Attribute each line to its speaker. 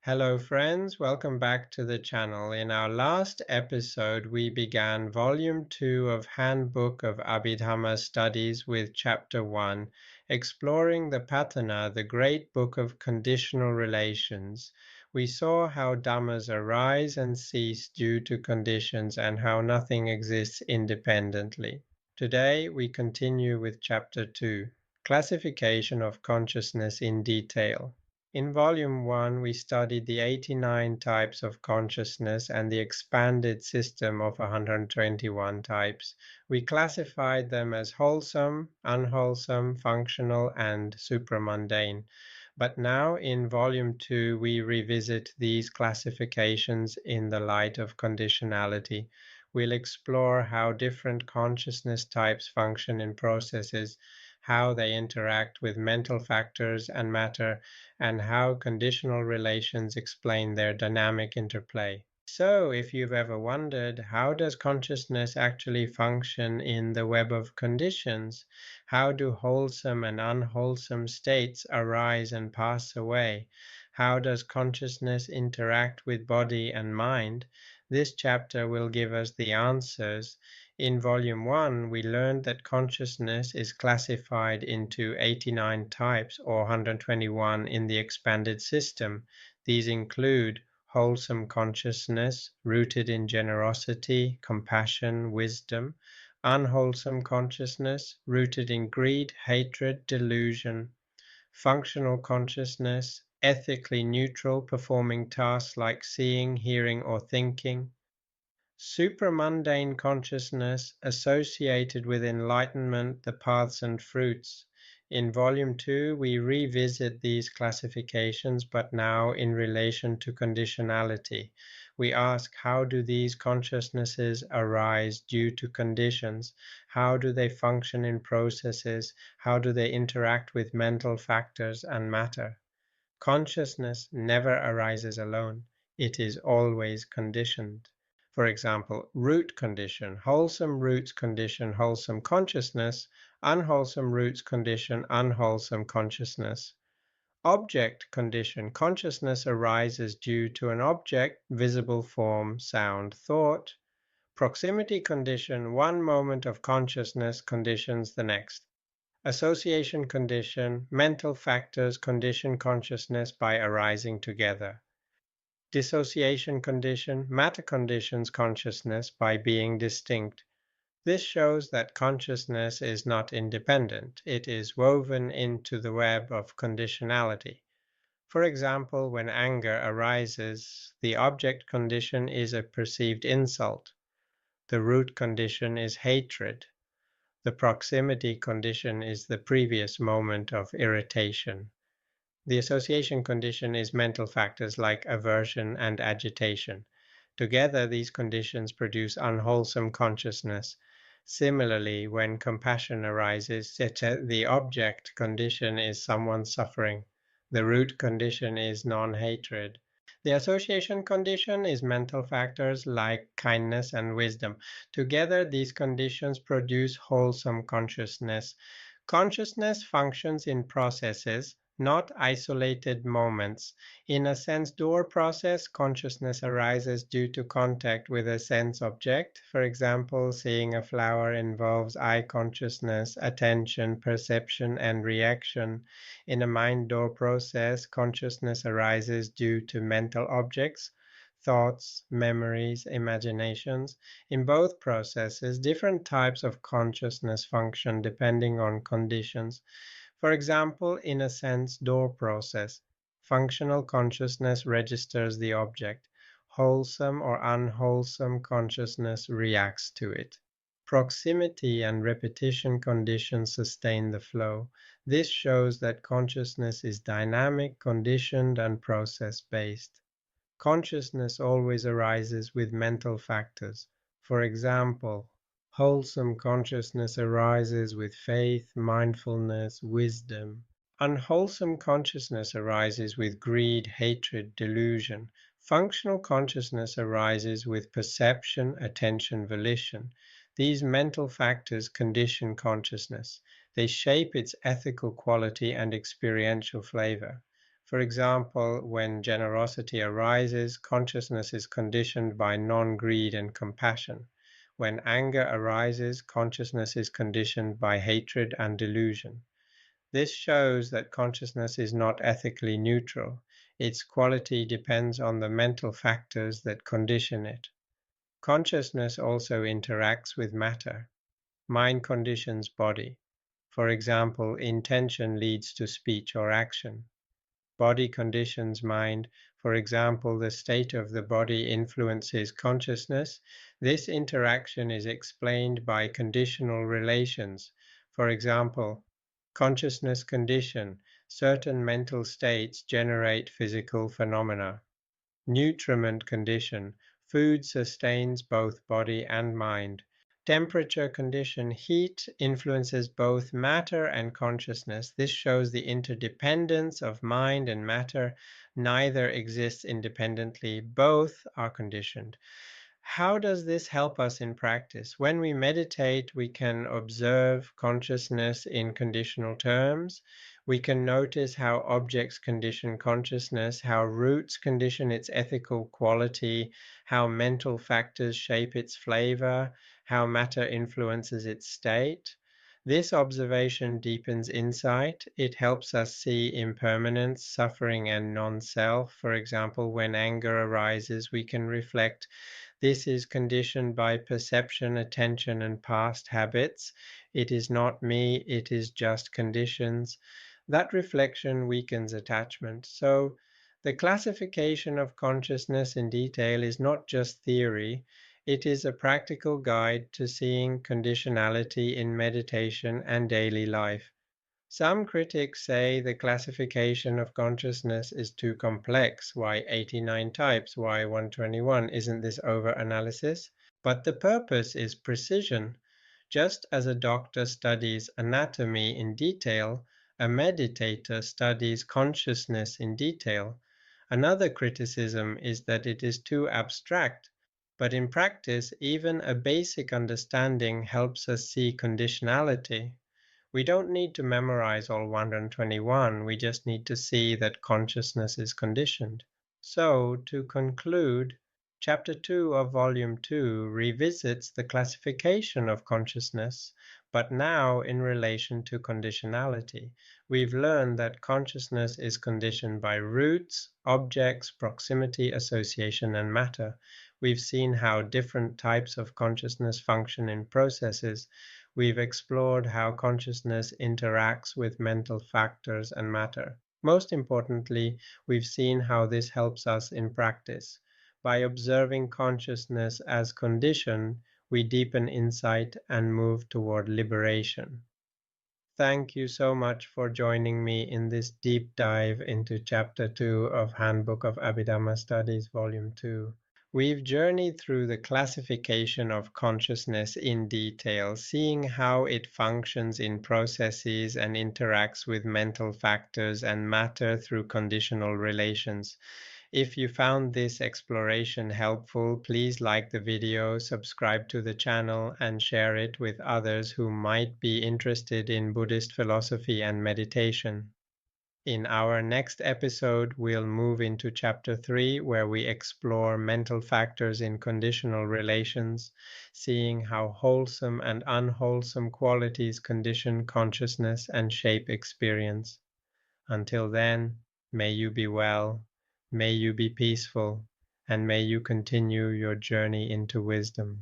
Speaker 1: Hello friends, welcome back to the channel. In our last episode, we began Volume 2 of Handbook of Abhidhamma Studies with Chapter 1, exploring the Patana, the great book of conditional relations. We saw how dhammas arise and cease due to conditions and how nothing exists independently. Today, we continue with Chapter 2, Classification of Consciousness in Detail. In Volume 1, we studied the 89 types of consciousness and the expanded system of 121 types. We classified them as wholesome, unwholesome, functional, and supramundane. But now in Volume 2, we revisit these classifications in the light of conditionality. We'll explore how different consciousness types function in processes, how they interact with mental factors and matter, and how conditional relations explain their dynamic interplay. So, if you've ever wondered, how does consciousness actually function in the web of conditions? How do wholesome and unwholesome states arise and pass away? How does consciousness interact with body and mind? This chapter will give us the answers. In Volume 1, we learned that consciousness is classified into 89 types or 121 in the expanded system. These include wholesome consciousness, rooted in generosity, compassion, wisdom; unwholesome consciousness, rooted in greed, hatred, delusion; functional consciousness, ethically neutral, performing tasks like seeing, hearing, or thinking; supramundane consciousness, associated with enlightenment, the paths and fruits. In Volume 2, we revisit these classifications, but now in relation to conditionality. We ask, how do these consciousnesses arise due to conditions? How do they function in processes? How do they interact with mental factors and matter? Consciousness never arises alone. It is always conditioned. For example, root condition, wholesome roots condition wholesome consciousness, unwholesome roots condition unwholesome consciousness. Object condition, consciousness arises due to an object, visible form, sound, thought. Proximity condition, one moment of consciousness conditions the next. Association condition, mental factors condition consciousness by arising together. Dissociation condition, matter conditions consciousness by being distinct. This shows that consciousness is not independent. It is woven into the web of conditionality. For example, when anger arises, the object condition is a perceived insult. The root condition is hatred. The proximity condition is the previous moment of irritation. The association condition is mental factors like aversion and agitation. Together, these conditions produce unwholesome consciousness. Similarly, when compassion arises, the object condition is someone suffering. The root condition is non-hatred. The association condition is mental factors like kindness and wisdom. Together, these conditions produce wholesome consciousness. Consciousness functions in processes, not isolated moments. In a sense-door process, consciousness arises due to contact with a sense object. For example, seeing a flower involves eye consciousness, attention, perception, and reaction. In a mind-door process, consciousness arises due to mental objects, thoughts, memories, imaginations. In both processes, different types of consciousness function depending on conditions. For example, in a sense-door process, functional consciousness registers the object. Wholesome or unwholesome consciousness reacts to it. Proximity and repetition conditions sustain the flow. This shows that consciousness is dynamic, conditioned, and process-based. Consciousness always arises with mental factors. For example, wholesome consciousness arises with faith, mindfulness, wisdom. Unwholesome consciousness arises with greed, hatred, delusion. Functional consciousness arises with perception, attention, volition. These mental factors condition consciousness. They shape its ethical quality and experiential flavor. For example, when generosity arises, consciousness is conditioned by non-greed and compassion. When anger arises, consciousness is conditioned by hatred and delusion. This shows that consciousness is not ethically neutral. Its quality depends on the mental factors that condition it. Consciousness also interacts with matter. Mind conditions body. For example, intention leads to speech or action. Body conditions mind. For example, the state of the body influences consciousness. This interaction is explained by conditional relations. For example, consciousness condition. Certain mental states generate physical phenomena. Nutriment condition. Food sustains both body and mind. Temperature condition. Heat influences both matter and consciousness. This shows the interdependence of mind and matter. Neither exists independently. Both are conditioned. How does this help us in practice? When we meditate, we can observe consciousness in conditional terms. We can notice how objects condition consciousness, how roots condition its ethical quality, how mental factors shape its flavor, how matter influences its state. This observation deepens insight. It helps us see impermanence, suffering, and non-self. For example, when anger arises, we can reflect, this is conditioned by perception, attention, and past habits. It is not me, it is just conditions. That reflection weakens attachment. So, the classification of consciousness in detail is not just theory, it is a practical guide to seeing conditionality in meditation and daily life. Some critics say the classification of consciousness is too complex. Why 89 types? Why 121? Isn't this over-analysis? But the purpose is precision. Just as a doctor studies anatomy in detail, a meditator studies consciousness in detail. Another criticism is that it is too abstract. But in practice, even a basic understanding helps us see conditionality. We don't need to memorize all 121, we just need to see that consciousness is conditioned. So, to conclude, Chapter 2 of Volume 2 revisits the classification of consciousness, but now in relation to conditionality. We've learned that consciousness is conditioned by roots, objects, proximity, association, and matter. We've seen how different types of consciousness function in processes. We've explored how consciousness interacts with mental factors and matter. Most importantly, we've seen how this helps us in practice. By observing consciousness as condition, we deepen insight and move toward liberation. Thank you so much for joining me in this deep dive into Chapter 2 of Handbook of Abhidhamma Studies, Volume 2. We've journeyed through the classification of consciousness in detail, seeing how it functions in processes and interacts with mental factors and matter through conditional relations. If you found this exploration helpful, please like the video, subscribe to the channel, and share it with others who might be interested in Buddhist philosophy and meditation. In our next episode, we'll move into Chapter 3, where we explore mental factors in conditional relations, seeing how wholesome and unwholesome qualities condition consciousness and shape experience. Until then, may you be well, may you be peaceful, and may you continue your journey into wisdom.